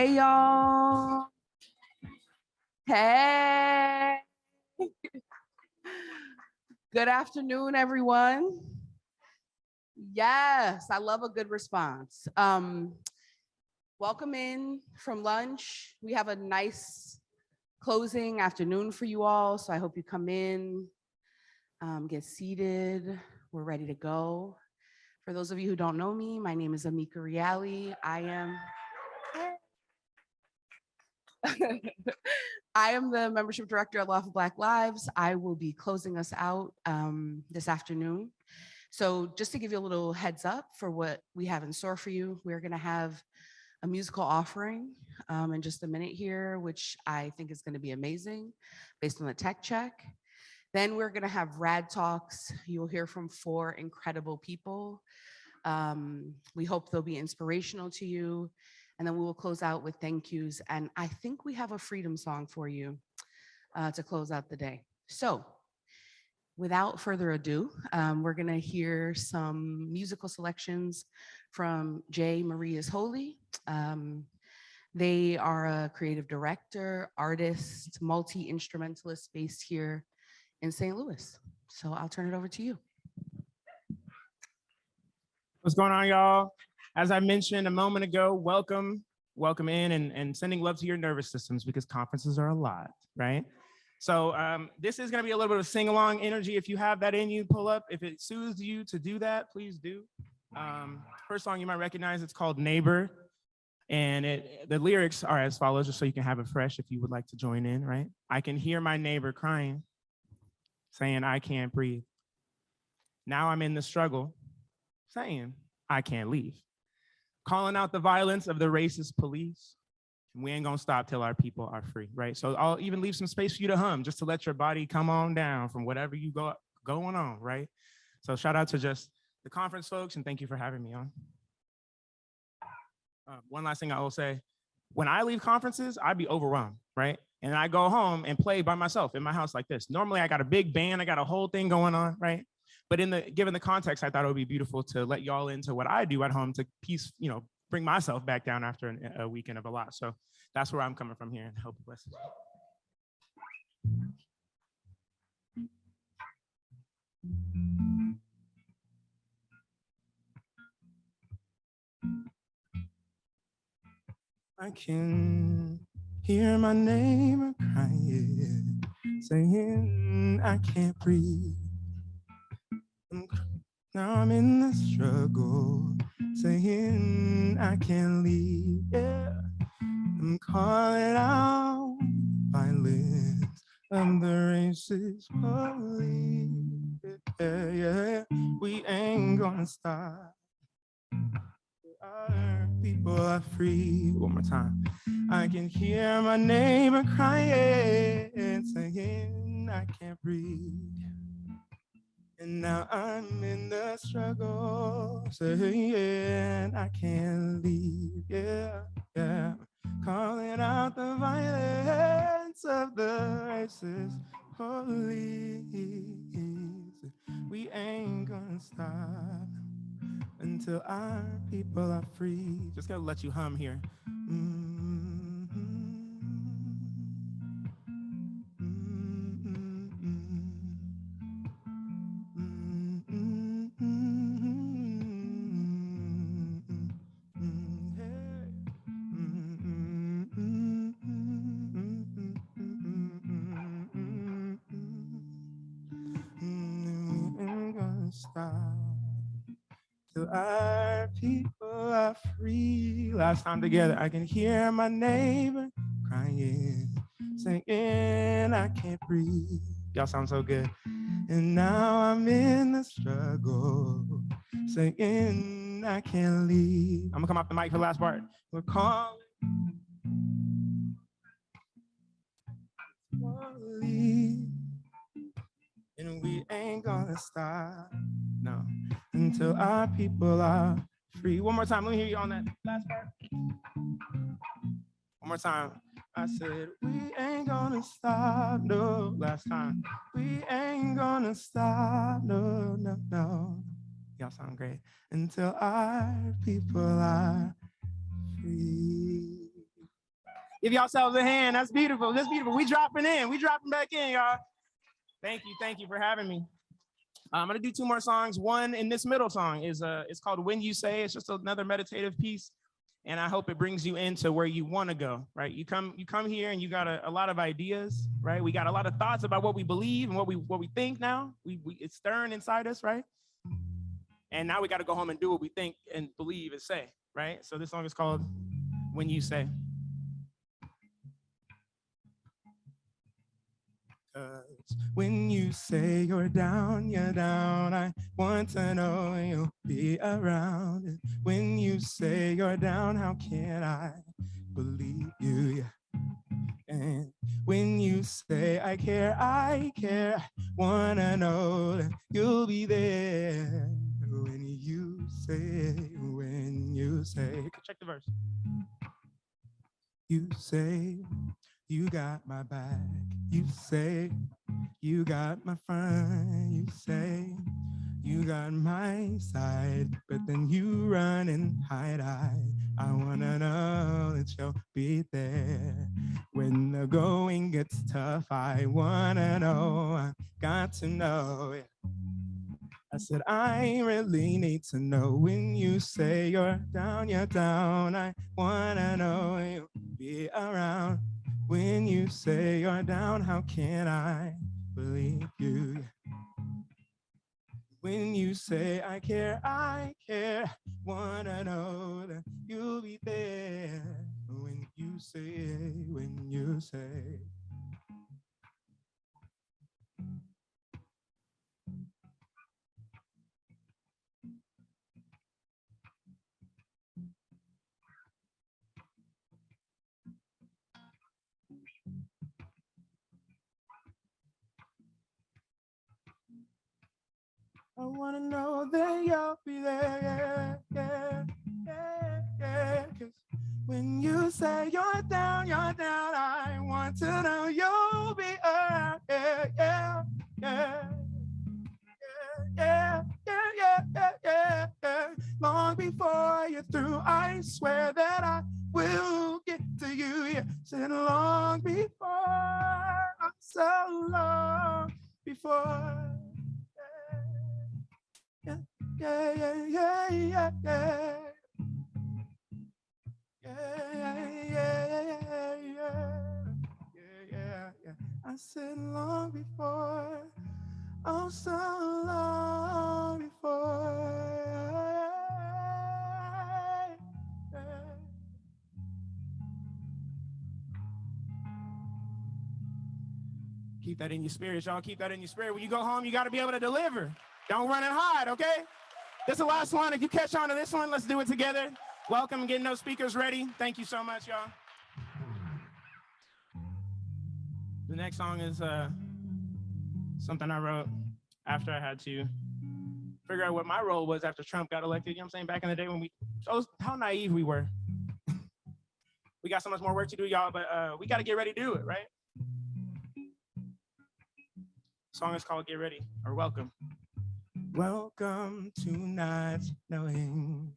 Hey, y'all. Hey. Good afternoon, everyone. Yes, I love a good response. Welcome in from lunch. We have a nice closing afternoon for you all, so I hope you come in, get seated. We're ready to go. For those of you who don't know me, my name is Amika Riali. I am the membership director at Law for Black Lives. I will be closing us out this afternoon. So just to give you a little heads up for what we have in store for you, we're gonna have a musical offering in just a minute here, which I think is gonna be amazing based on the tech check. Then we're gonna have RAD Talks. You'll hear from 4 incredible people. We hope they'll be inspirational to you. And then we will close out with thank yous. And I think we have a freedom song for you to close out the day. So without further ado, we're gonna hear some musical selections from J. Marie is Holy. They are a creative director, artist, multi-instrumentalist based here in St. Louis. So I'll turn it over to you. What's going on, y'all? As I mentioned a moment ago, welcome in and sending love to your nervous systems because conferences are a lot, right? So this is gonna be a little bit of sing-along energy. If you have that in you, pull up. If it soothes you to do that, please do. First song you might recognize, it's called Neighbor. And the lyrics are as follows, just so you can have it fresh if you would like to join in, right? I can hear my neighbor crying, saying I can't breathe. Now I'm in the struggle, saying I can't leave. Calling out the violence of the racist police. And we ain't gonna stop till our people are free, right? So I'll even leave some space for you to hum, just to let your body come on down from whatever you going on, right? So shout out to just the conference folks, and thank you for having me on. One last thing I will say, when I leave conferences, I'd be overwhelmed, right? And I go home and play by myself in my house like this. Normally I got a big band, I got a whole thing going on, right? But given the context, I thought it would be beautiful to let y'all into what I do at home to bring myself back down after a weekend of a lot. So that's where I'm coming from here, and hope it blesses. I can hear my neighbor crying, saying I can't breathe. Now I'm in the struggle, saying I can't leave. Yeah, I'm calling out violence of the racist police. Yeah, we ain't gonna stop. Our people are free. One more time. I can hear my neighbor crying, saying I can't breathe. And now I'm in the struggle, saying I can't leave. Yeah, yeah. Calling out the violence of the racist police. We ain't gonna stop until our people are free. Just gotta let you hum here. Stop till our people are free. Last time together, I can hear my neighbor crying, saying I can't breathe. Y'all sound so good. And now I'm in the struggle, saying I can't leave. I'm gonna come off the mic for the last part. We're calling. And we ain't gonna stop, no, until our people are free. One more time, let me hear you on that last part. One more time. I said, we ain't gonna stop, no, last time. We ain't gonna stop, no, no, no. Y'all sound great. Until our people are free. Give yourselves a hand. That's beautiful. That's beautiful. We dropping in. We dropping back in, y'all. Thank you. Thank you for having me. I'm gonna do two more songs. One in this middle song is it's called When You Say. It's just another meditative piece. And I hope it brings you into where you want to go, right? You come here and you got a lot of ideas, right? We got a lot of thoughts about what we believe and what we think now. It's stirring inside us, right? And now we got to go home and do what we think and believe and say, right? So this song is called When You Say. When you say you're down, I want to know you'll be around. And when you say you're down, how can I believe you? And when you say I care, wanna know that you'll be there. When you say, check the verse. You say, you got my back. You say, you got my front. You say, you got my side. But then you run and hide. I wanna know that you'll be there. When the going gets tough, I wanna know. I got to know. I said, I really need to know when you say you're down. I wanna know you'll be around. When you say you're down, how can I believe you? When you say I care, wanna know that you'll be there. When you say. I wanna know that you'll be there, yeah. 'Cause when you say you're down, I want to know you'll be around, yeah. Long before you're through, I swear that I will get to you, yeah. Said long before, so long before. Yeah. I said long before, oh, so long before. Keep that in your spirit, y'all. Keep that in your spirit. When you go home, you got to be able to deliver. Don't run and hide, okay? This is the last one. If you catch on to this one, let's do it together. Welcome, getting those speakers ready. Thank you so much, y'all. The next song is something I wrote after I had to figure out what my role was after Trump got elected. You know what I'm saying? Back in the day when how naive we were. We got so much more work to do, y'all, but we got to get ready to do it, right? The song is called Get Ready, or Welcome. Welcome to not knowing.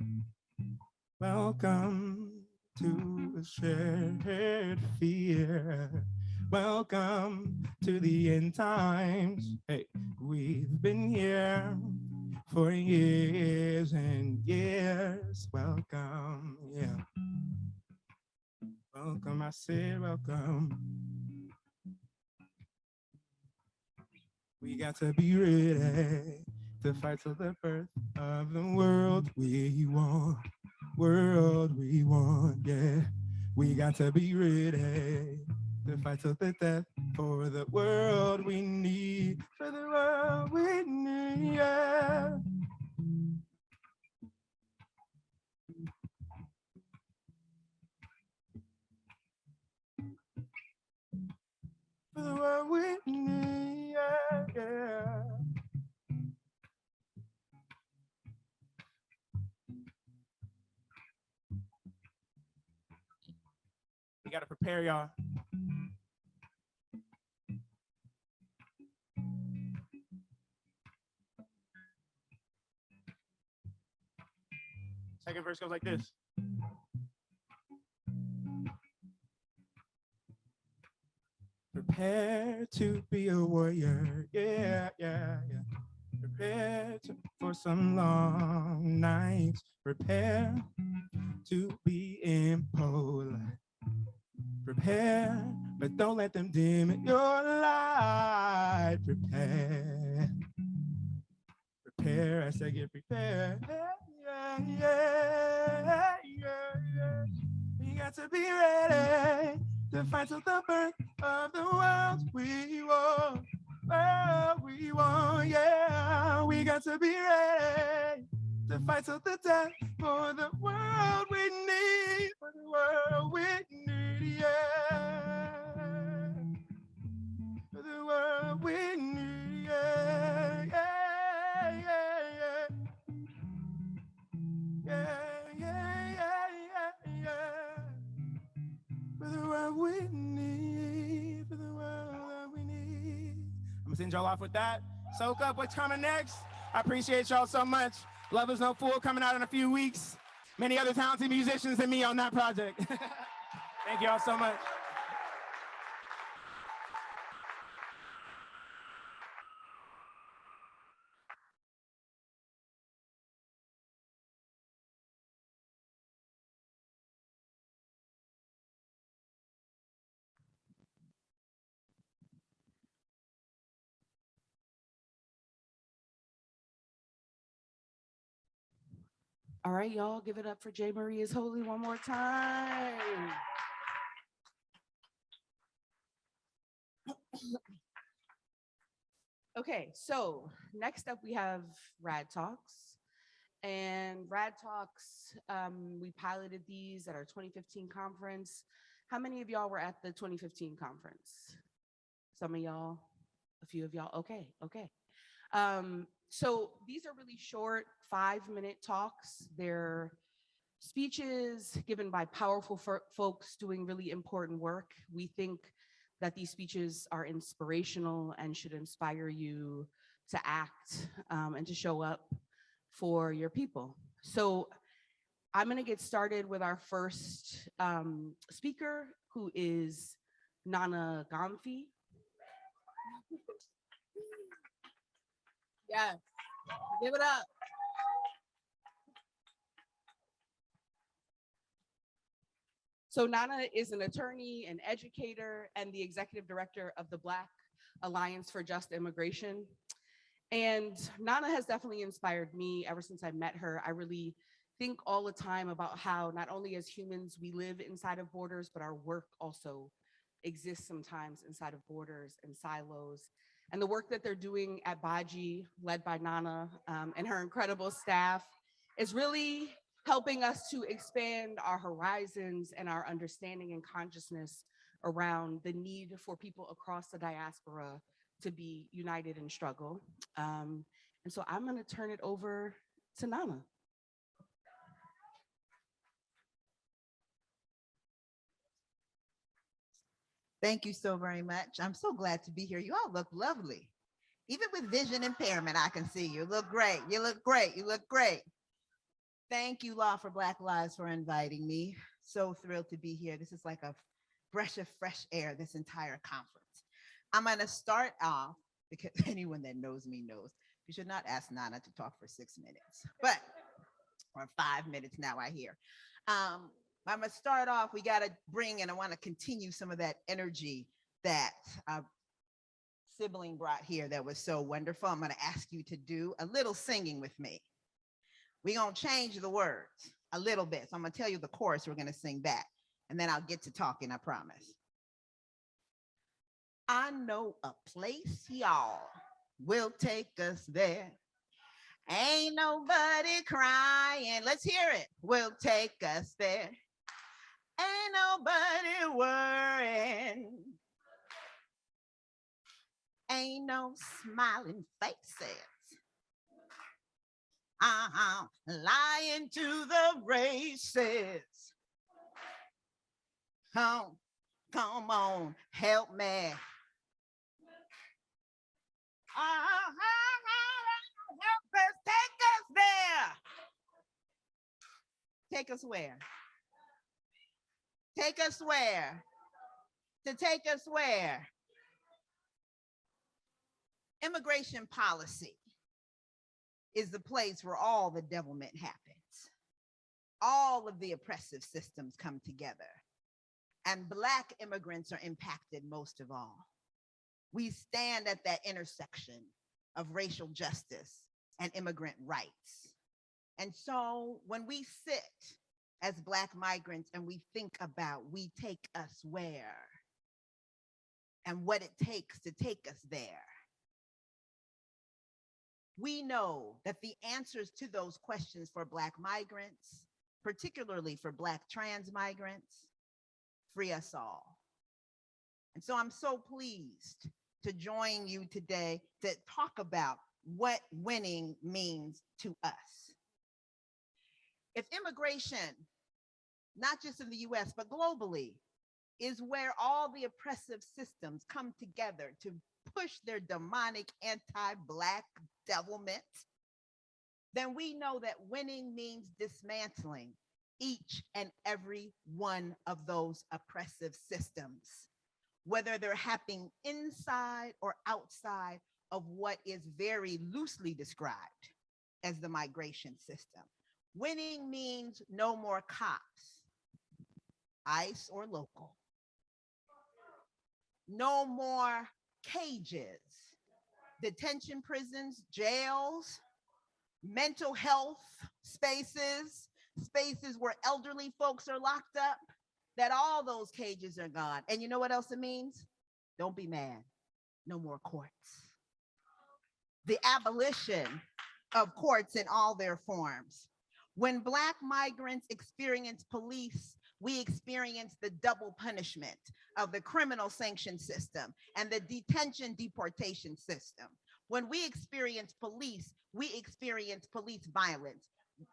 Welcome to a shared fear. Welcome to the end times. Hey, we've been here for years and years. Welcome, yeah. Welcome, I said welcome. We got to be ready to fight till the birth of the world we want. World we want, yeah. We got to be ready to fight till the death for the world we need. For the world we need, yeah. For the world we need, yeah. We got to prepare, y'all. Second verse goes like this. Prepare to be a warrior. Yeah, yeah, yeah. Prepare for some long nights. Prepare to be impolite. Prepare, but don't let them dim your light. Prepare. Prepare as I get prepared. Yeah, yeah, yeah, yeah. We got to be ready to fight till the birth of the world we want. Oh, we want, yeah. We got to be ready to fight till the death for the world we need, for the world we need, yeah. For the world we need, yeah, yeah, yeah, yeah, yeah, yeah, yeah, yeah. For the world we need, for the world that we need. I'm gonna send y'all off with that. Soak up what's coming next. I appreciate y'all so much. Love is No Fool coming out in a few weeks. Many other talented musicians than me on that project. Thank y'all so much. All right, y'all, give it up for J. Marie is Holy one more time. Okay, so next up we have RAD Talks. And RAD Talks, we piloted these at our 2015 conference. How many of y'all were at the 2015 conference? Some of y'all, a few of y'all, okay. So these are really short 5-minute talks. They're speeches given by powerful folks doing really important work. We think that these speeches are inspirational and should inspire you to act and to show up for your people. So I'm gonna get started with our first speaker, who is Nana Gyamfi. Yes, give it up. So Nana is an attorney, an educator, and the executive director of the Black Alliance for Just Immigration. And Nana has definitely inspired me ever since I met her. I really think all the time about how not only as humans we live inside of borders, but our work also exists sometimes inside of borders and silos. And the work that they're doing at Baji, led by Nana and her incredible staff, is really helping us to expand our horizons and our understanding and consciousness around the need for people across the diaspora to be united in struggle. And so I'm gonna turn it over to Nana. Thank you so very much. I'm so glad to be here. You all look lovely. Even with vision impairment, I can see you. Look great. You look great. You look great. Thank you, Law for Black Lives, for inviting me. So thrilled to be here. This is like a breath of fresh air, this entire conference. I'm going to start off, because anyone that knows me knows, you should not ask Nana to talk for 6 minutes, but, or 5 minutes now, I hear. I'm going to start off, we got to bring, and I want to continue some of that energy that sibling brought here that was so wonderful. I'm going to ask you to do a little singing with me. We're going to change the words a little bit. So I'm going to tell you the chorus we're going to sing back, and then I'll get to talking, I promise. I know a place, y'all, will take us there. Ain't nobody crying. Let's hear it. Will take us there. Ain't nobody worrying. Ain't no smiling faces. Lying to the races. Come on, help me. Help us, take us there. Take us where? Take us where? To take us where? Immigration policy is the place where all the devilment happens. All of the oppressive systems come together, and Black immigrants are impacted most of all. We stand at that intersection of racial justice and immigrant rights. And so when we sit as Black migrants and we think about we take us where and what it takes to take us there, we know that the answers to those questions for Black migrants, particularly for Black trans migrants, free us all. And so I'm so pleased to join you today to talk about what winning means to us. If immigration, not just in the US, but globally, is where all the oppressive systems come together to push their demonic anti-Black devilment, then we know that winning means dismantling each and every one of those oppressive systems, whether they're happening inside or outside of what is very loosely described as the migration system. Winning means no more cops, ICE or local. No more cages, detention prisons, jails, mental health spaces, spaces where elderly folks are locked up, that all those cages are gone. And you know what else it means? Don't be mad. No more courts. The abolition of courts in all their forms. When Black migrants experience police, we experience the double punishment of the criminal sanction system and the detention deportation system. When we experience police, we experience police violence.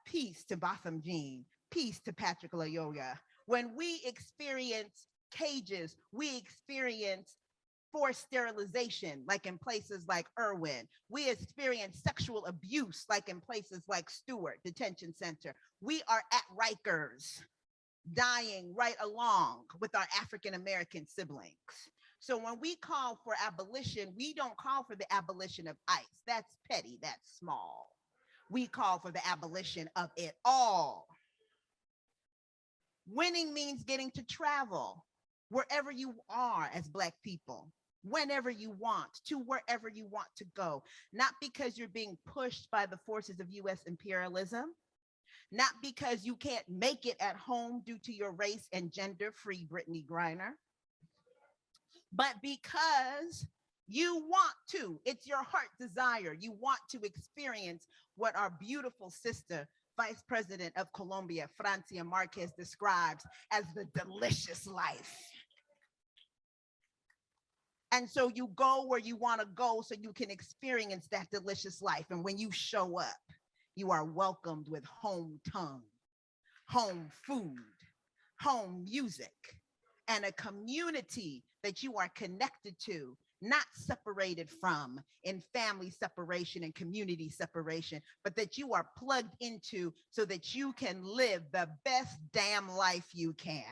Peace to Botham Jean, peace to Patrick Loyola. When we experience cages, we experience forced sterilization, like in places like Irwin. We experience sexual abuse, like in places like Stewart Detention Center. We are at Rikers, dying right along with our African-American siblings. So when we call for abolition, we don't call for the abolition of ICE. That's petty, that's small. We call for the abolition of it all. Winning means getting to travel wherever you are as Black people, whenever you want, to wherever you want to go, not because you're being pushed by the forces of US imperialism, not because you can't make it at home due to your race and gender, free Brittany Griner, but because you want to. It's your heart desire. You want to experience what our beautiful sister, Vice President of Colombia, Francia Marquez, describes as the delicious life. And so you go where you want to go so you can experience that delicious life. And when you show up, you are welcomed with home tongue, home food, home music, and a community that you are connected to, not separated from in family separation and community separation, but that you are plugged into so that you can live the best damn life you can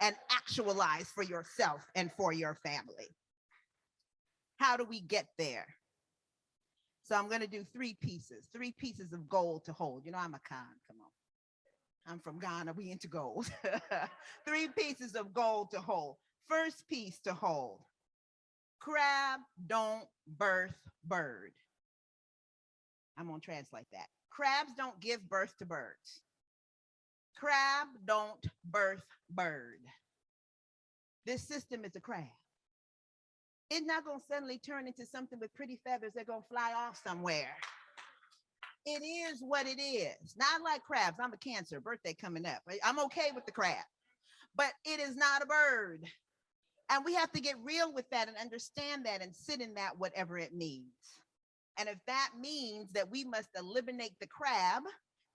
and actualize for yourself and for your family. How do we get there? So I'm going to do three pieces of gold to hold. You know, I'm a con, come on. I'm from Ghana, we into gold. 3 pieces of gold to hold. First piece to hold. Crab don't birth bird. I'm gonna translate that. Crabs don't give birth to birds. Crab don't birth bird. This system is a crab. It's not gonna suddenly turn into something with pretty feathers that gonna fly off somewhere. It is what it is. Not like crabs. I'm a Cancer, birthday coming up. I'm okay with the crab, but it is not a bird. And we have to get real with that and understand that and sit in that, whatever it means. And if that means that we must eliminate the crab,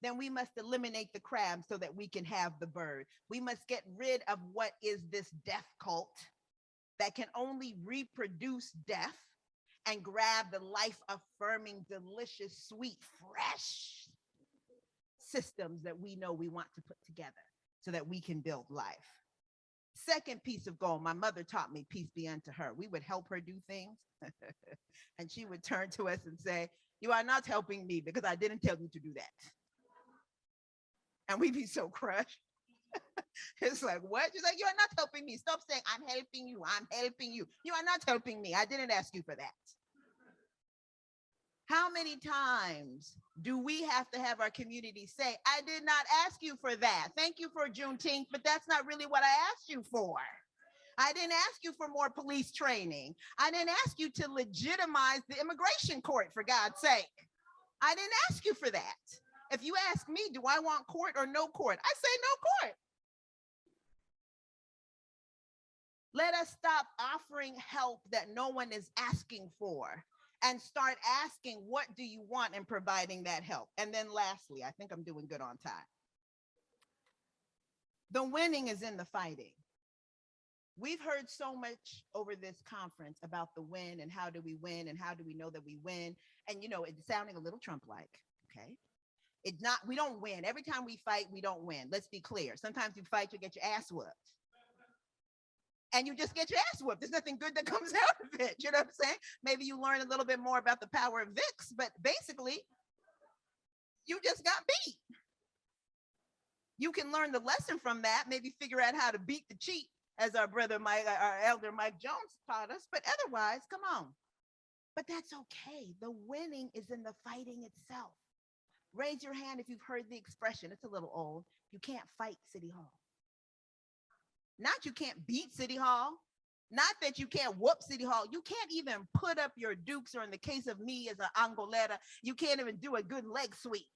then we must eliminate the crab so that we can have the bird. We must get rid of what is this death cult that can only reproduce death and grab the life-affirming, delicious, sweet, fresh systems that we know we want to put together so that we can build life. Second piece of gold, my mother taught me, peace be unto her. We would help her do things. And she would turn to us and say, you are not helping me because I didn't tell you to do that. And we'd be so crushed. It's like, what? She's like, you are not helping me. Stop saying, I'm helping you. I'm helping you. You are not helping me. I didn't ask you for that. How many times do we have to have our community say, I did not ask you for that. Thank you for Juneteenth, but that's not really what I asked you for. I didn't ask you for more police training. I didn't ask you to legitimize the immigration court, for God's sake. I didn't ask you for that. If you ask me, do I want court or no court? I say no court. Let us stop offering help that no one is asking for and start asking, what do you want, and providing that help. And then lastly, I think I'm doing good on time. The winning is in the fighting. We've heard so much over this conference about the win and how do we win and how do we know that we win. And it's sounding a little Trump-like, okay? It's not, we don't win. Every time we fight, we don't win. Let's be clear. Sometimes you fight, you get your ass whooped. And you just get your ass whooped. There's nothing good that comes out of it. You know what I'm saying? Maybe you learn a little bit more about the power of VIX, but basically, you just got beat. You can learn the lesson from that, maybe figure out how to beat the cheat, as our brother Mike, our elder Mike Jones taught us, but otherwise, come on. But that's okay. The winning is in the fighting itself. Raise your hand if you've heard the expression. It's a little old. You can't fight City Hall. Not you can't beat City Hall. Not that you can't whoop City Hall. You can't even put up your dukes, or in the case of me as an Angoleta, you can't even do a good leg sweep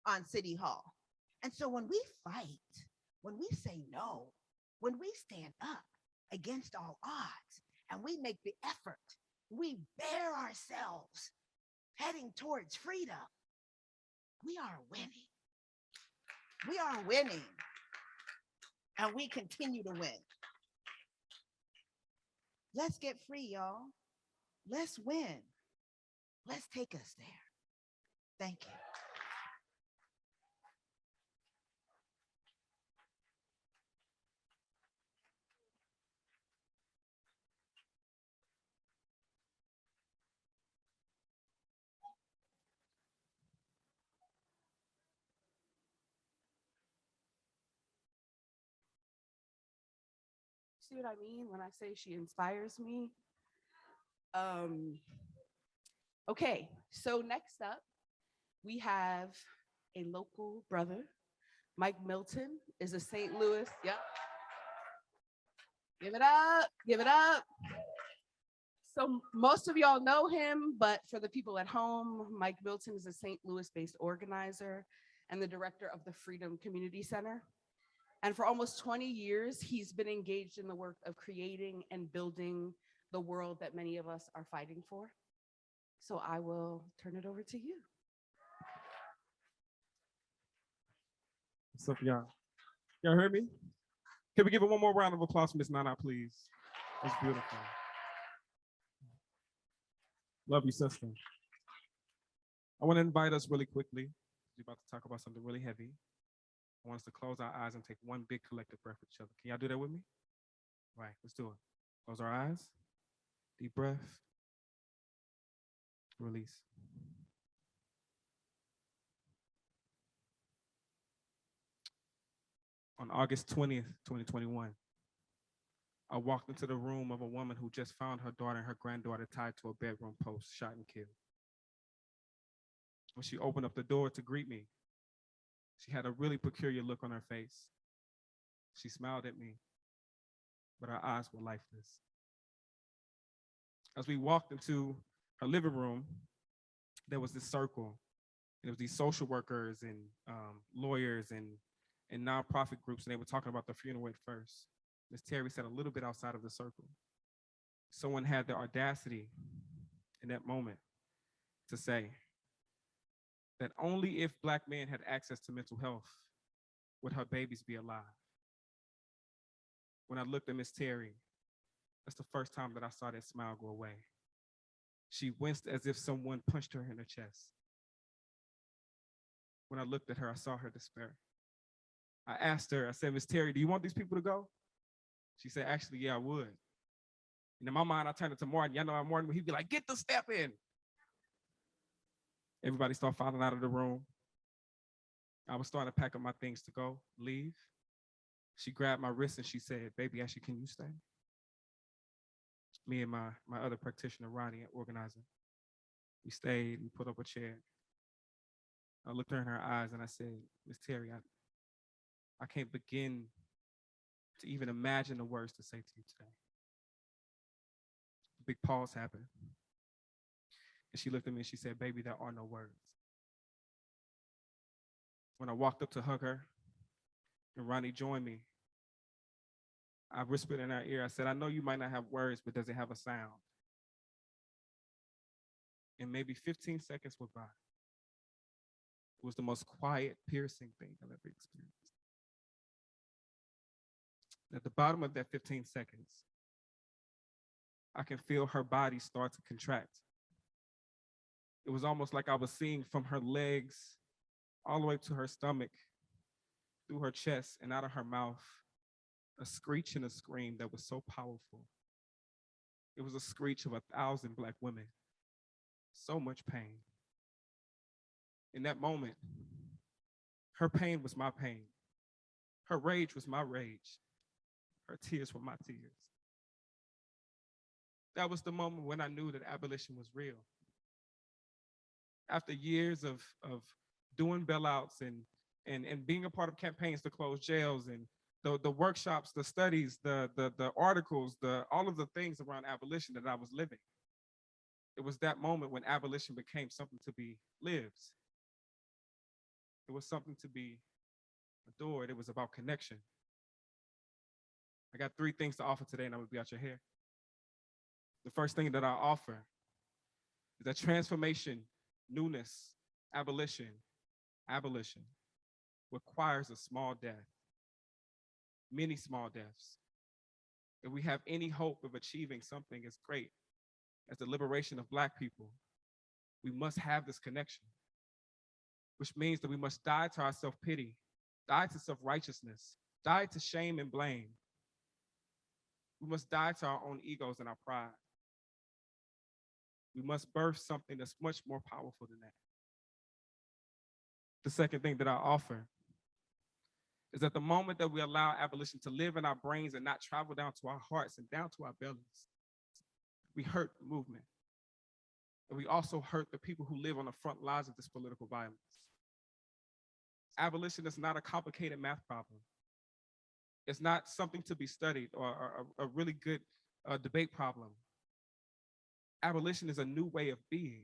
on City Hall. And so when we fight, when we say no, when we stand up against all odds and we make the effort, we bear ourselves heading towards freedom, we are winning. We are winning. And we continue to win. Let's get free, y'all. Let's win. Let's take us there. Thank you. See what I mean when I say she inspires me? Okay, so next up, we have a local brother. Mike Milton is a St. Louis. Yep. Give it up. Give it up. So most of y'all know him, but for the people at home, Mike Milton is a St. Louis-based organizer and the director of the Freedom Community Center. And for almost 20 years, he's been engaged in the work of creating and building the world that many of us are fighting for. So I will turn it over to you. What's up, y'all? Y'all heard me? Can we give it one more round of applause for Miss Nana, please? That's beautiful. Love you, sister. I want to invite us really quickly. We're about to talk about something really heavy. I want us to close our eyes and take one big collective breath with each other. Can y'all do that with me? All right, let's do it. Close our eyes. Deep breath. Release. On August 20th, 2021, I walked into the room of a woman who just found her daughter and her granddaughter tied to a bedroom post, shot and killed. When she opened up the door to greet me, she had a really peculiar look on her face. She smiled at me, but her eyes were lifeless. As we walked into her living room, there was this circle. There was these social workers and lawyers and nonprofit groups, and they were talking about the funeral at first. Ms. Terry sat a little bit outside of the circle. Someone had the audacity in that moment to say that only if Black men had access to mental health would her babies be alive. When I looked at Ms. Terry, that's the first time that I saw that smile go away. She winced as if someone punched her in her chest. When I looked at her, I saw her despair. I asked her, I said, Ms. Terry, do you want these people to go? She said, actually, yeah, I would. And in my mind, I turned it to Martin. Y'all know Martin, he'd be like, get the step in. Everybody started filing out of the room. I was starting to pack up my things to go, leave. She grabbed my wrist and she said, baby, Ashley, can you stay? Me and my other practitioner, Ronnie, organizer. We stayed, we put up a chair. I looked her in her eyes and I said, Miss Terry, I can't begin to even imagine the words to say to you today. A big pause happened. And she looked at me and she said, baby, there are no words. When I walked up to hug her and Ronnie joined me, I whispered in her ear, I said, I know you might not have words, but does it have a sound? And maybe 15 seconds went by. It was the most quiet, piercing thing I've ever experienced. At the bottom of that 15 seconds, I can feel her body start to contract. It was almost like I was seeing from her legs all the way to her stomach, through her chest and out of her mouth, a screech and a scream that was so powerful. It was a screech of 1,000 Black women. So much pain. In that moment, her pain was my pain. Her rage was my rage. Her tears were my tears. That was the moment when I knew that abolition was real. After years of doing bailouts and being a part of campaigns to close jails and the workshops, the studies, the articles, all of the things around abolition that I was living. It was that moment when abolition became something to be lived. It was something to be adored. It was about connection. I got 3 things to offer today and I'm gonna be out your hair. The first thing that I offer is that transformation, newness, abolition requires a small death. Many small deaths. If we have any hope of achieving something as great as the liberation of Black people, we must have this connection, which means that we must die to our self-pity, die to self-righteousness, die to shame and blame. We must die to our own egos and our pride. We must birth something that's much more powerful than that. The second thing that I offer is that the moment that we allow abolition to live in our brains and not travel down to our hearts and down to our bellies, we hurt the movement. And we also hurt the people who live on the front lines of this political violence. Abolition is not a complicated math problem. It's not something to be studied or a really good debate problem. Abolition is a new way of being.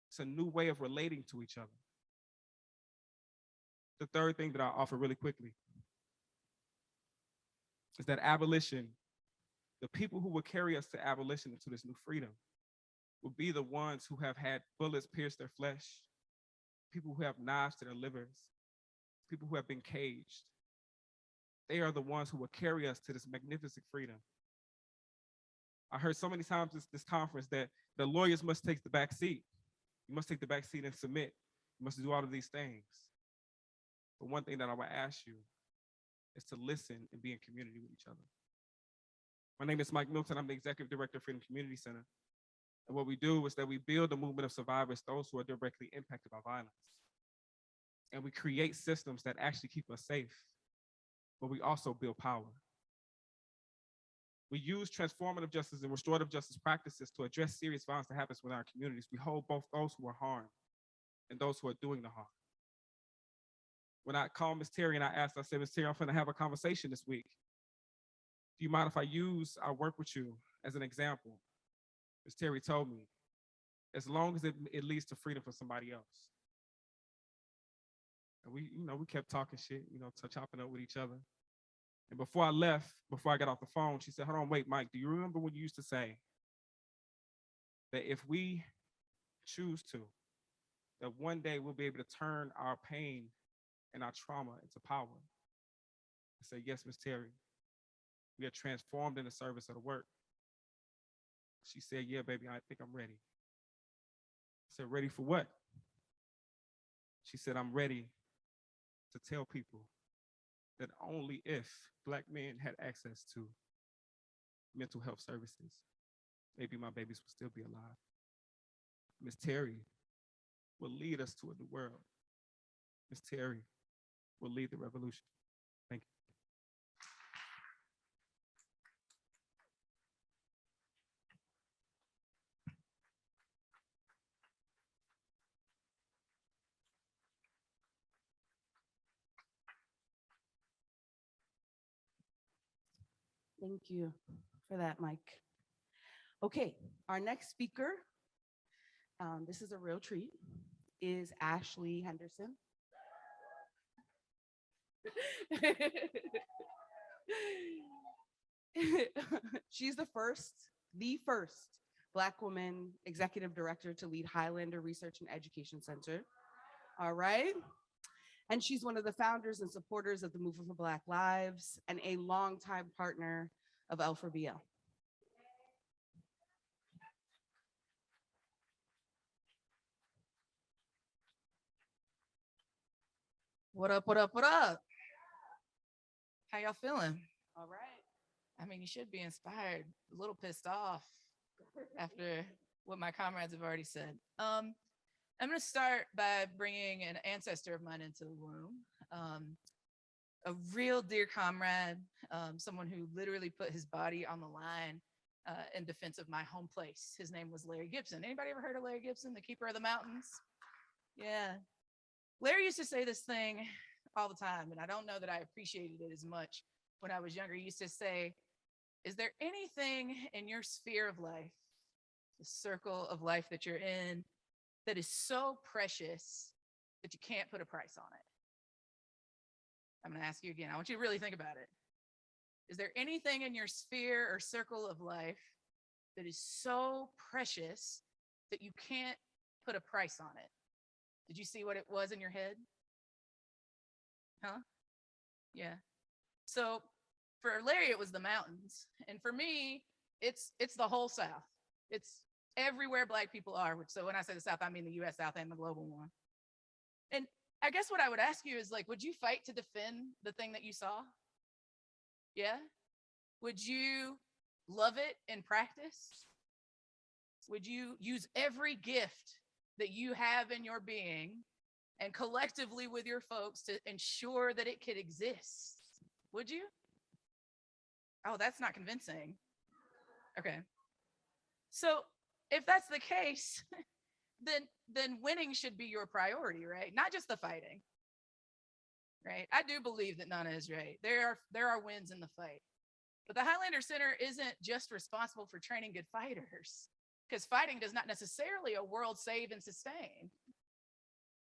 It's a new way of relating to each other. The third thing that I offer really quickly is that abolition, the people who will carry us to abolition into this new freedom will be the ones who have had bullets pierce their flesh, people who have knives to their livers, people who have been caged. They are the ones who will carry us to this magnificent freedom. I heard so many times this conference that the lawyers must take the back seat. You must take the back seat and submit. You must do all of these things. But one thing that I would ask you is to listen and be in community with each other. My name is Mike Milton. I'm the Executive Director of Freedom Community Center. And what we do is that we build a movement of survivors, those who are directly impacted by violence. And we create systems that actually keep us safe, but we also build power. We use transformative justice and restorative justice practices to address serious violence that happens within our communities. We hold both those who are harmed and those who are doing the harm. When I called Ms. Terry and I said, Ms. Terry, I'm going to have a conversation this week. Do you mind if I work with you as an example? Ms. Terry told me, as long as it leads to freedom for somebody else. And we kept talking shit, chopping up with each other. And before I left, before I got off the phone, she said, hold on, wait, Mike, do you remember when you used to say that if we choose to, that one day we'll be able to turn our pain and our trauma into power? I said, yes, Ms. Terry. We are transformed in the service of the work. She said, yeah, baby, I think I'm ready. I said, ready for what? She said, I'm ready to tell people that only if Black men had access to mental health services, maybe my babies would still be alive. Miss Terry will lead us to a new world. Miss Terry will lead the revolution. Thank you. Thank you for that, Mike. Okay, our next speaker, this is a real treat, is Ashley Henderson. She's the first Black woman executive director to lead Highlander Research and Education Center. All right. And she's one of the founders and supporters of the Movement for Black Lives and a longtime partner of L4BL. What up, what up, what up? How y'all feeling? All right. I mean, you should be inspired, a little pissed off after what my comrades have already said. I'm gonna start by bringing an ancestor of mine into the room. A real dear comrade, someone who literally put his body on the line in defense of my home place. His name was Larry Gibson. Anybody ever heard of Larry Gibson, the keeper of the mountains? Yeah. Larry used to say this thing all the time, and I don't know that I appreciated it as much when I was younger. He used to say, is there anything in your sphere of life, the circle of life that you're in, that is so precious that you can't put a price on it? I'm going to ask you again. I want you to really think about it. Is there anything in your sphere or circle of life that is so precious that you can't put a price on it? Did you see what it was in your head? Huh? Yeah. So for Larry, it was the mountains. And for me, it's the whole South. It's everywhere Black people are. So when I say the South, I mean the US South and the global one. And I guess what I would ask you is, like, would you fight to defend the thing that you saw? Yeah? Would you love it in practice? Would you use every gift that you have in your being and collectively with your folks to ensure that it could exist? Would you? Oh, that's not convincing. Okay. So if that's the case, then winning should be your priority, right? Not just the fighting, right? I do believe that Nana is right. There are wins in the fight. But the Highlander Center isn't just responsible for training good fighters, because fighting does not necessarily a world save and sustain,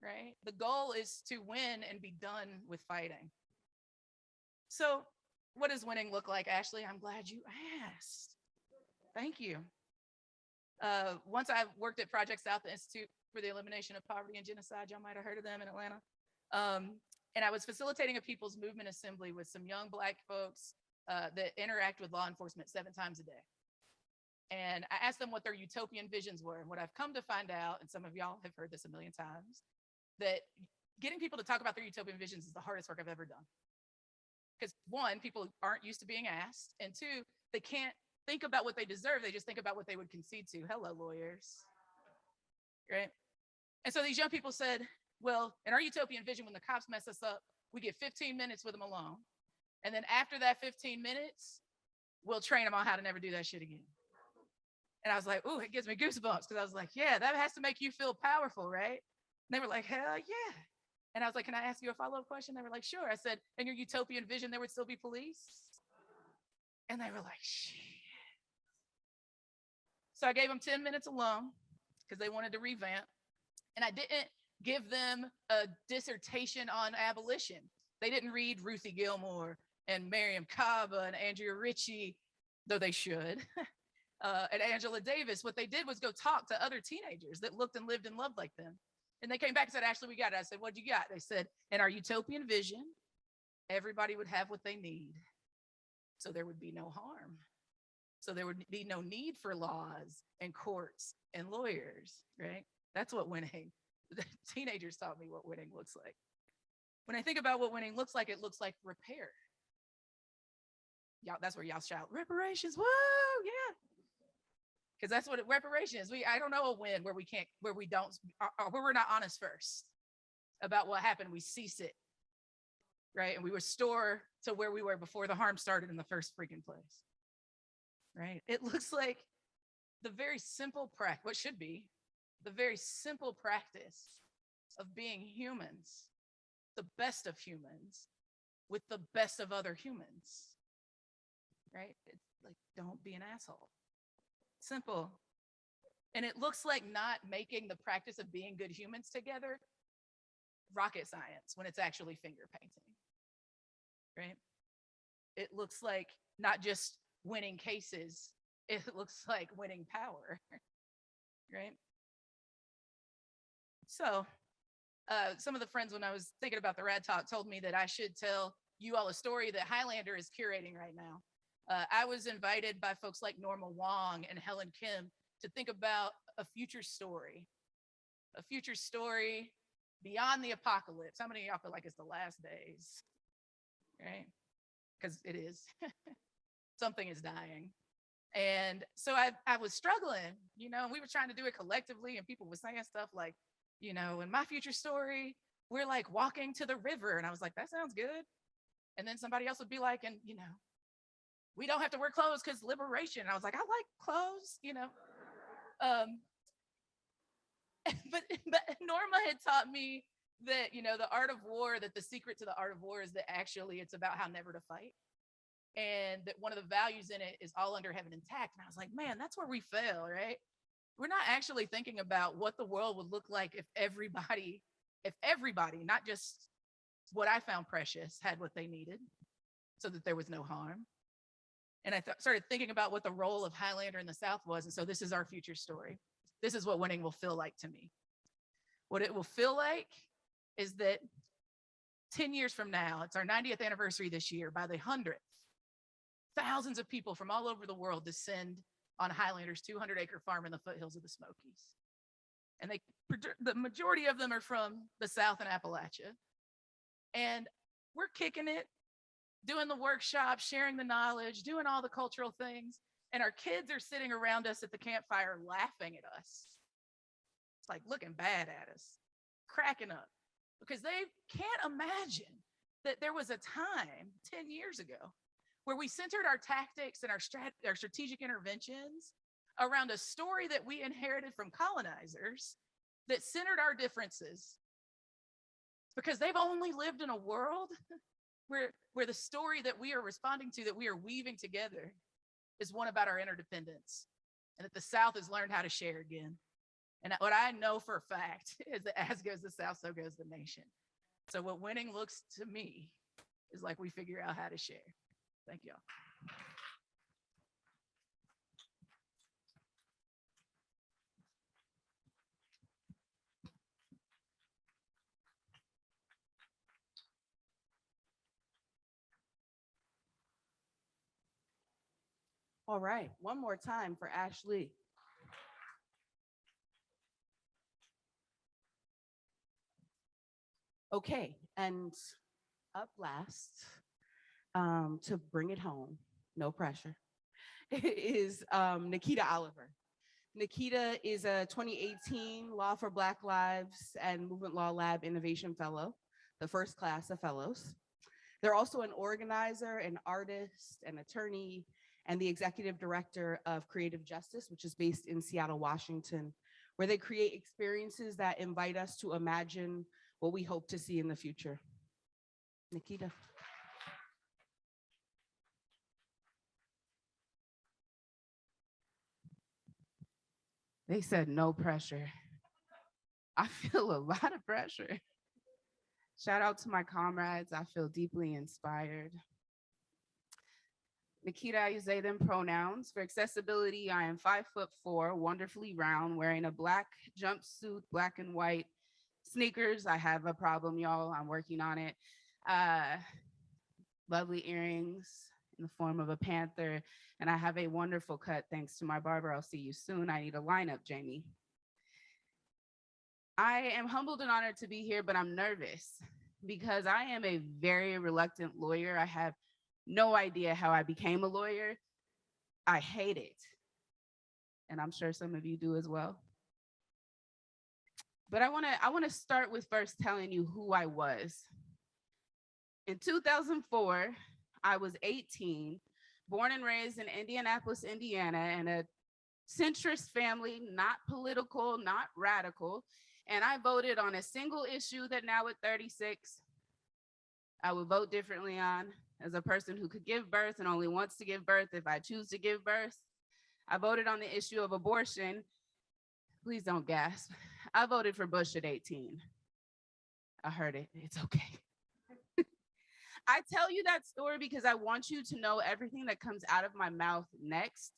right? The goal is to win and be done with fighting. So what does winning look like, Ashley? I'm glad you asked. Thank you. Once I worked at Project South, the Institute for the Elimination of Poverty and Genocide. Y'all might have heard of them in Atlanta. And I was facilitating a people's movement assembly with some young Black folks that interact with law enforcement 7 times a day. And I asked them what their utopian visions were. And what I've come to find out, and some of y'all have heard this a million times, that getting people to talk about their utopian visions is the hardest work I've ever done. Because 1, people aren't used to being asked. And 2, they can't think about what they deserve. They just think about what they would concede to. Hello, lawyers. Right? And so these young people said, well, in our utopian vision, when the cops mess us up, we get 15 minutes with them alone. And then after that 15 minutes, we'll train them on how to never do that shit again. And I was like, ooh, it gives me goosebumps, because I was like, yeah, that has to make you feel powerful, right? And they were like, hell yeah. And I was like, can I ask you a follow-up question? They were like, sure. I said, in your utopian vision, there would still be police? And they were like, shit. So I gave them 10 minutes alone because they wanted to revamp. And I didn't give them a dissertation on abolition. They didn't read Ruthie Gilmore and Miriam Kaba and Andrea Ritchie, though they should, and Angela Davis. What they did was go talk to other teenagers that looked and lived and loved like them. And they came back and said, Ashley, we got it. I said, what'd you got? They said, in our utopian vision, everybody would have what they need. So there would be no harm. So there would be no need for laws and courts and lawyers, right? That's what winning. The teenagers taught me what winning looks like. When I think about what winning looks like, it looks like repair. Y'all, that's where y'all shout reparations. Woo, yeah. Because that's what reparation is. I don't know a win where where we're not honest first about what happened. We cease it, right? And we restore to where we were before the harm started in the first freaking place, right? It looks like the very simple practice, what should be the very simple practice of being humans, the best of humans, with the best of other humans, right? It's like, don't be an asshole. Simple. And it looks like not making the practice of being good humans together rocket science when it's actually finger painting, right? It looks like not just winning cases, it looks like winning power, right? So some of the friends, when I was thinking about the RAD Talk, told me that I should tell you all a story that Highlander is curating right now. I was invited by folks like Norma Wong and Helen Kim to think about a future story beyond the apocalypse. How many of y'all feel like it's the last days, right? Because it is. Something is dying. And so I was struggling, you know, and we were trying to do it collectively, and people were saying stuff like, you know, in my future story, we're like walking to the river. And I was like, that sounds good. And then somebody else would be like, and, you know, we don't have to wear clothes because liberation. And I was like, I like clothes, you know. But Norma had taught me that, you know, the art of war, that the secret to the art of war is that actually it's about how never to fight. And that one of the values in it is all under heaven intact. And I was like, man, that's where we fail, right? We're not actually thinking about what the world would look like if everybody, not just what I found precious, had what they needed so that there was no harm. And I started thinking about what the role of Highlander in the South was. And so this is our future story. This is what winning will feel like to me. What it will feel like is that 10 years from now, it's our 90th anniversary this year, by the hundredth, thousands of people from all over the world descend on Highlander's 200-acre farm in the foothills of the Smokies. And the majority of them are from the South and Appalachia. And we're kicking it, doing the workshops, sharing the knowledge, doing all the cultural things. And our kids are sitting around us at the campfire laughing at us. It's like looking bad at us, cracking up, because they can't imagine that there was a time 10 years ago where we centered our tactics and our strategic interventions around a story that we inherited from colonizers that centered our differences, because they've only lived in a world where the story that we are responding to, that we are weaving together, is one about our interdependence, and that the South has learned how to share again. And what I know for a fact is that as goes the South, so goes the nation. So what winning looks to me is like we figure out how to share. Thank y'all. All right, one more time for Ashley. Okay, and up last, to bring it home, no pressure, is Nikkita Oliver. Nikkita is a 2018 Law for Black Lives and Movement Law Lab Innovation Fellow, the first class of fellows. They're also an organizer, an artist, an attorney, and the executive director of Creative Justice, which is based in Seattle, Washington, where they create experiences that invite us to imagine what we hope to see in the future. Nikkita. They said no pressure. I feel a lot of pressure. Shout out to my comrades. I feel deeply inspired. Nikkita, I use they, them pronouns. For accessibility, I am 5'4", wonderfully round, wearing a black jumpsuit, black and white sneakers. I have a problem, y'all. I'm working on it. Lovely earrings in the form of a panther. And I have a wonderful cut, thanks to my barber. I'll see you soon. I need a lineup, Jamie. I am humbled and honored to be here, but I'm nervous. because I am a very reluctant lawyer. I have no idea how I became a lawyer. I hate it. And I'm sure some of you do as well. But I want to start with first telling you who I was. In 2004, I was 18, born and raised in Indianapolis, Indiana, in a centrist family, not political, not radical. And I voted on a single issue that now at 36, I would vote differently on, as a person who could give birth and only wants to give birth if I choose to give birth. I voted on the issue of abortion. Please don't gasp. I voted for Bush at 18. I heard it. It's okay. I tell you that story because I want you to know everything that comes out of my mouth next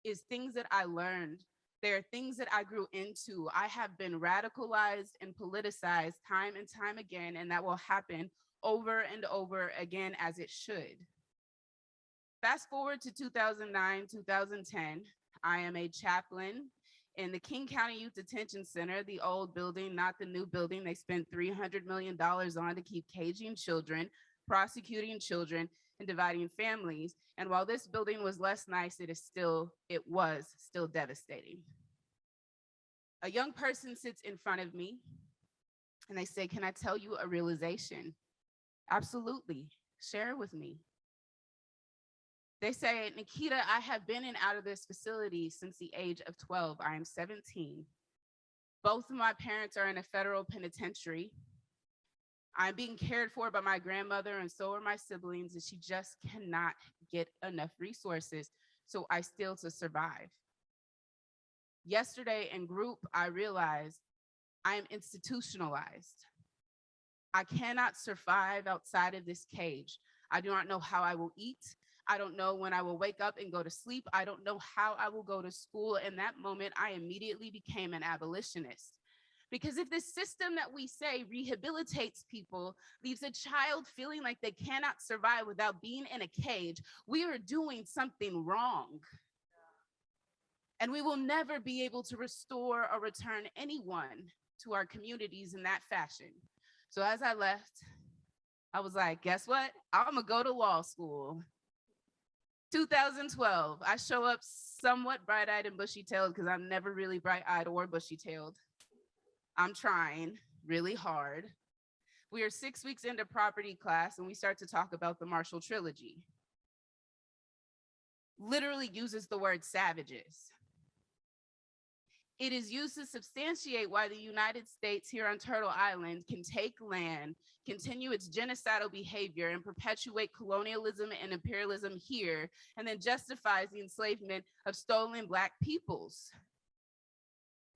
is things that I learned. There are things that I grew into. I have been radicalized and politicized time and time again, and that will happen over and over again, as it should. Fast forward to 2009, 2010, I am a chaplain in the King County Youth Detention Center, the old building, not the new building they spent $300 million on to keep caging children, prosecuting children, and dividing families. And while this building was less nice, it was still devastating. A young person sits in front of me and they say, "Can I tell you a realization?" Absolutely, share it with me. They say, "Nikkita, I have been in out of this facility since the age of 12. I am 17. Both of my parents are in a federal penitentiary. I'm being cared for by my grandmother, and so are my siblings, and she just cannot get enough resources, so I still to survive. Yesterday in group, I realized I am institutionalized. I cannot survive outside of this cage. I do not know how I will eat. I don't know when I will wake up and go to sleep. I don't know how I will go to school." In that moment, I immediately became an abolitionist. Because if this system that we say rehabilitates people leaves a child feeling like they cannot survive without being in a cage, we are doing something wrong. And we will never be able to restore or return anyone to our communities in that fashion. So as I left, I was like, guess what? I'm gonna go to law school. 2012, I show up somewhat bright-eyed and bushy-tailed because I'm never really bright-eyed or bushy-tailed. I'm trying really hard. We are 6 weeks into property class and we start to talk about the Marshall Trilogy. Literally uses the word savages. It is used to substantiate why the United States here on Turtle Island can take land, continue its genocidal behavior, and perpetuate colonialism and imperialism here, and then justifies the enslavement of stolen Black peoples.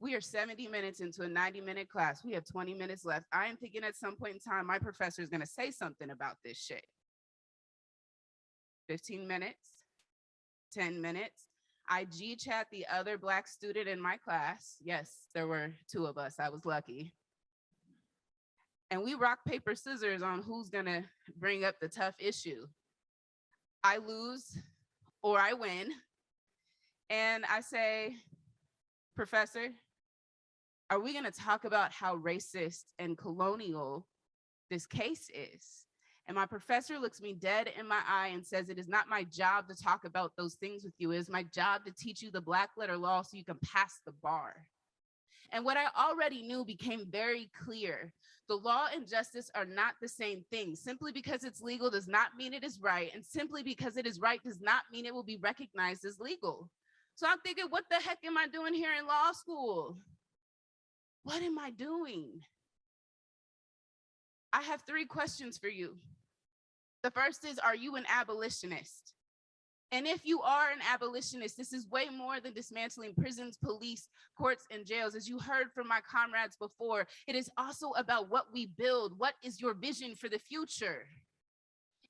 We are 70 minutes into a 90-minute class. We have 20 minutes left. I am thinking at some point in time, my professor is gonna say something about this shit. 15 minutes, 10 minutes. I G-chat the other Black student in my class. Yes, there were 2 of us, I was lucky. And we rock, paper, scissors on who's gonna bring up the tough issue. I lose or I win. And I say, "Professor, are we gonna talk about how racist and colonial this case is?" And my professor looks me dead in my eye and says, "It is not my job to talk about those things with you. It is my job to teach you the Black letter law so you can pass the bar." And what I already knew became very clear. The law and justice are not the same thing. Simply because it's legal does not mean it is right. And simply because it is right does not mean it will be recognized as legal. So I'm thinking, what the heck am I doing here in law school? What am I doing? I have 3 questions for you. The first is, are you an abolitionist? And if you are an abolitionist, this is way more than dismantling prisons, police, courts, and jails. As you heard from my comrades before, it is also about what we build. What is your vision for the future?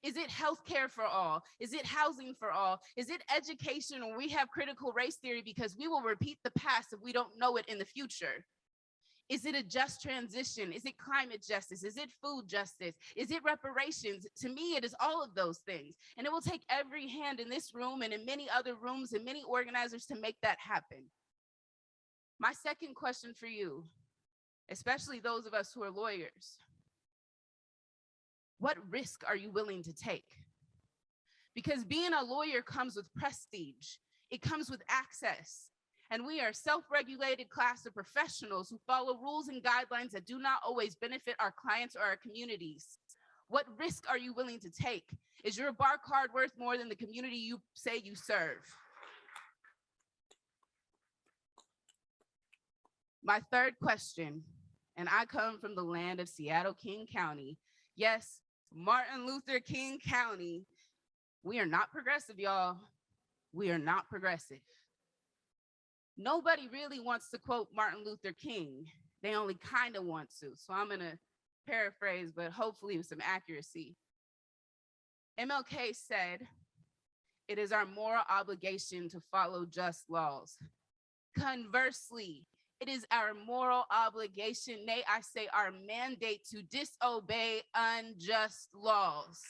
Is it healthcare for all? Is it housing for all? Is it education where we have critical race theory because we will repeat the past if we don't know it in the future? Is it a just transition? Is it climate justice? Is it food justice? Is it reparations? To me, it is all of those things. And it will take every hand in this room and in many other rooms and many organizers to make that happen. My second question for you, especially those of us who are lawyers, What risk are you willing to take? Because being a lawyer comes with prestige. It comes with access. And we are self-regulated class of professionals who follow rules and guidelines that do not always benefit our clients or our communities. What risk are you willing to take? Is your bar card worth more than the community you say you serve? My third question, and I come from the land of Seattle, King County. Yes, Martin Luther King County. We are not progressive, y'all. We are not progressive. Nobody really wants to quote Martin Luther King. They only kind of want to. So I'm gonna paraphrase, but hopefully with some accuracy. MLK said, "It is our moral obligation to follow just laws." Conversely, it is our moral obligation, nay, I say our mandate, to disobey unjust laws.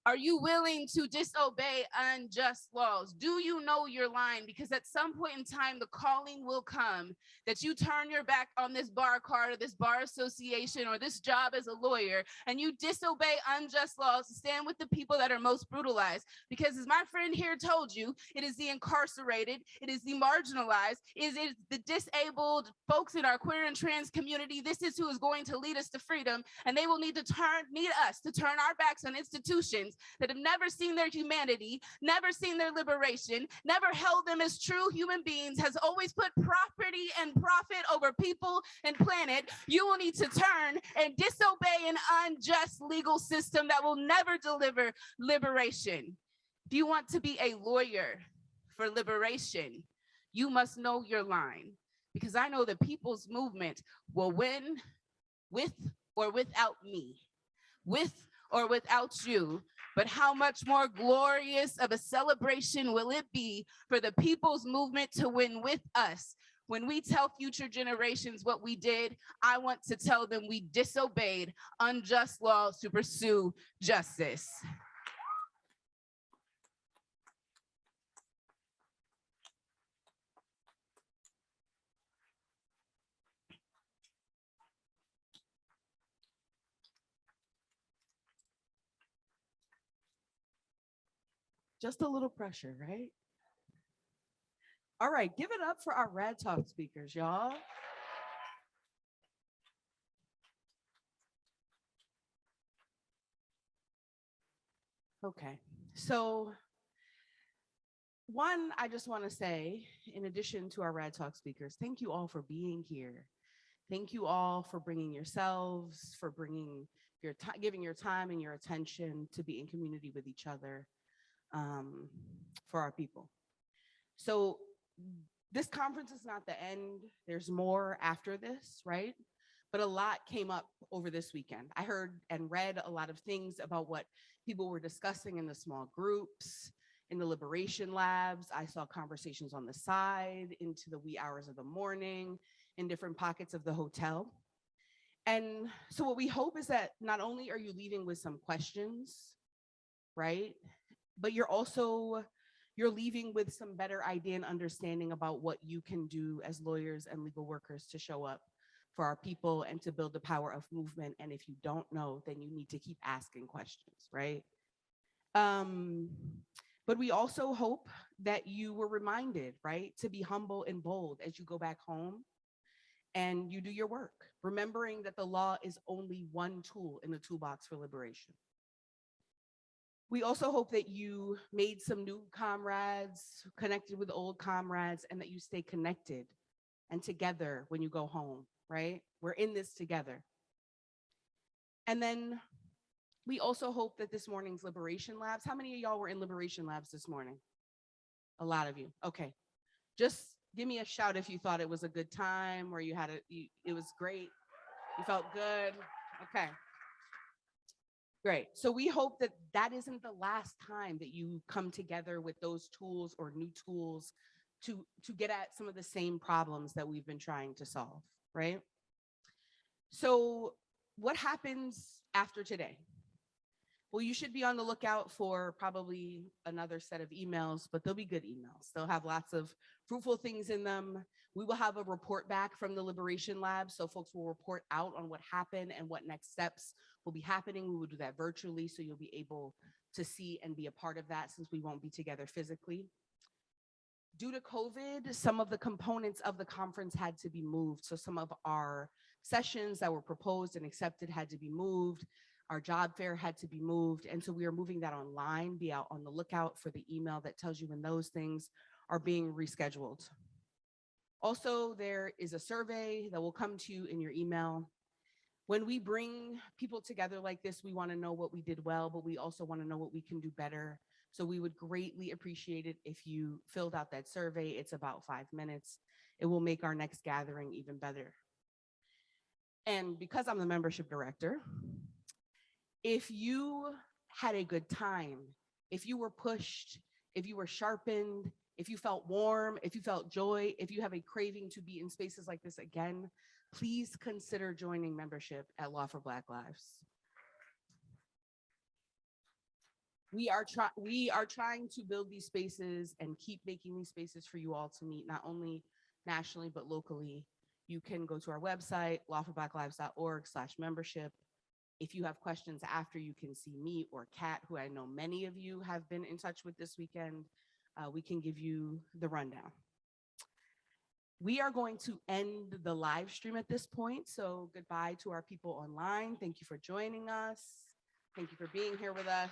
Are you willing to disobey unjust laws? Do you know your line? Because at some point in time, the calling will come that you turn your back on this bar card or this bar association or this job as a lawyer, and you disobey unjust laws to stand with the people that are most brutalized. Because as my friend here told you, it is the incarcerated, it is the marginalized, it is the disabled folks in our queer and trans community. This is who is going to lead us to freedom, and they will need us to turn our backs on institutions that have never seen their humanity, never seen their liberation, never held them as true human beings, has always put property and profit over people and planet. You will need to turn and disobey an unjust legal system that will never deliver liberation. If you want to be a lawyer for liberation, you must know your line, because I know the people's movement will win with or without me, with or without you. But how much more glorious of a celebration will it be for the people's movement to win with us? When we tell future generations what we did, I want to tell them we disobeyed unjust laws to pursue justice. Just a little pressure, right? All right, give it up for our RAD Talk speakers, y'all. Okay, so one, I just want to say, in addition to our RAD Talk speakers, thank you all for being here. Thank you all for bringing yourselves, for bringing your time, giving your time and your attention to be in community with each other. For our people. So this conference is not the end. There's more after this, right? But a lot came up over this weekend. I heard and read a lot of things about what people were discussing in the small groups, in the liberation labs. I saw conversations on the side into the wee hours of the morning in different pockets of the hotel. And so what we hope is that not only are you leaving with some questions, right? But you're leaving with some better idea and understanding about what you can do as lawyers and legal workers to show up for our people and to build the power of movement. And if you don't know, then you need to keep asking questions, right? But we also hope that you were reminded, right, to be humble and bold as you go back home and you do your work, remembering that the law is only one tool in the toolbox for liberation. We also hope that you made some new comrades, connected with old comrades, and that you stay connected and together when you go home, right? We're in this together. And then we also hope that this morning's liberation labs, how many of y'all were in liberation labs this morning? A lot of you, okay. Just give me a shout if you thought it was a good time or you had it was great, you felt good, okay. Great. So we hope that that isn't the last time that you come together with those tools or new tools to get at some of the same problems that we've been trying to solve, right? So what happens after today? Well, you should be on the lookout for probably another set of emails, but they'll be good emails. They'll have lots of fruitful things in them. We will have a report back from the Liberation Lab, so folks will report out on what happened and what next steps will be happening. We will do that virtually, so you'll be able to see and be a part of that since we won't be together physically. Due to COVID, some of the components of the conference had to be moved. So some of our sessions that were proposed and accepted had to be moved. Our job fair had to be moved. And so we are moving that online. Be out on the lookout for the email that tells you when those things are being rescheduled. Also, there is a survey that will come to you in your email. When we bring people together like this, we want to know what we did well, but we also want to know what we can do better. So we would greatly appreciate it if you filled out that survey. It's about 5 minutes. It will make our next gathering even better. And because I'm the membership director, if you had a good time, if you were pushed, if you were sharpened, if you felt warm, if you felt joy, if you have a craving to be in spaces like this again, please consider joining membership at Law for Black Lives. We are trying to build these spaces and keep making these spaces for you all to meet, not only nationally, but locally. You can go to our website, lawforblacklives.org/membership. If you have questions after, you can see me or Kat, who I know many of you have been in touch with this weekend. We can give you the rundown. We are going to end the live stream at this point. So goodbye to our people online. Thank you for joining us. Thank you for being here with us.